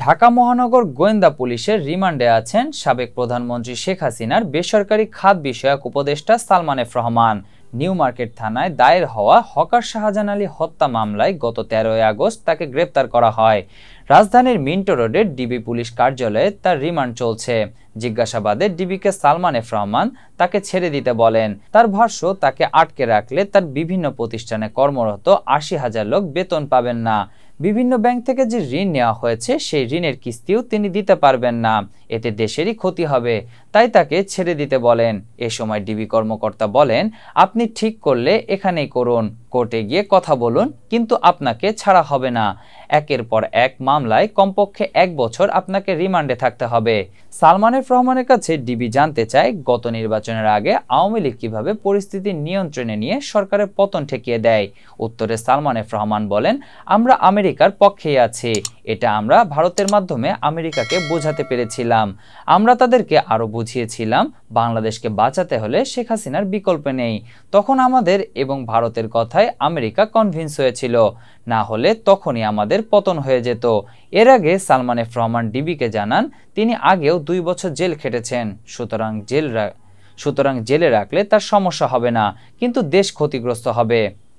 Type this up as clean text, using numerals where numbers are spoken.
ঢাকা মহানগর গোয়েন্দা পুলিশের রিমান্ডে আছেন সাবেক প্রধানমন্ত্রী শেখ হাসিনার বেসরকারি খাত বিষয়ক উপদেষ্টা Salman F Rahman. New market থানায় দায়ের হওয়া হকার শাহজাহান আলী হত্যা মামলায় গত 13 আগস্ট তাকে গ্রেপ্তার করা হয়। রাজধানীর মিন্টো রোডের ডিবি পুলিশ কার্যালয়ে তার রিমান্ড চলছে। জিজ্ঞাসাবাদে ডিবিকে সালমান এফ রহমান তাকে ছেড়ে দিতে বলেন। তার ভাষ্য, তাকে আটকে রাখলে তার বিভিন্ন প্রতিষ্ঠানে কর্মরত 80,000 লোক বেতন পাবেন না। বিভিন্ন ব্যাংক থেকে যে ঋণ নেওয়া হয়েছে সেই ঋণের কিস্তিও তিনি দিতে পারবেন না। এতে দেশেরই ক্ষতি হবে, তাই তাকে ছেড়ে দিতে বলেন। এ সময় ডিবি কর্মকর্তা বলেন, আপনি ঠিক করলে এখানেই করুন, কোর্টে গিয়ে কথা বলুন, কিন্তু আপনাকে ছাড়া হবে না। একের পর এক মামলায় কমপক্ষে 1 বছর আপনাকে রিমান্ডে থাকতে হবে। সালমান এফ রহমানের কাছে ডিবি জানতে চায়, গত নির্বাচনের আগে আওয়ামী লীগ কিভাবে পরিস্থিতি নিয়ন্ত্রণে নিয়ে সরকারের পতন ঠেকিয়ে দেয়। উত্তরে সালমান এফ রহমান বলেন, আমরা আমেরিকার পক্ষেই আছি। এটা আমরা ভারতের মাধ্যমে আমেরিকাকে বোঝাতে পেরেছিলাম। আমরা তাদেরকে আরো বুঝিয়েছিলাম, বাংলাদেশকে বাঁচাতে হলে শেখ হাসিনার বিকল্প নেই। তখন আমাদের এবং ভারতের কথায় আমেরিকা কনভিন্স হয়েছিল, না হলে তখনই আমাদের পতন হয়ে যেত। এর আগে সালমান এফ রহমান ডিবিকে জানান, তিনি আগেও 2 বছর জেল খেটেছেন, সুতরাং জেলে রাখলে তার সমস্যা হবে না, কিন্তু দেশ ক্ষতিগ্রস্ত হবে।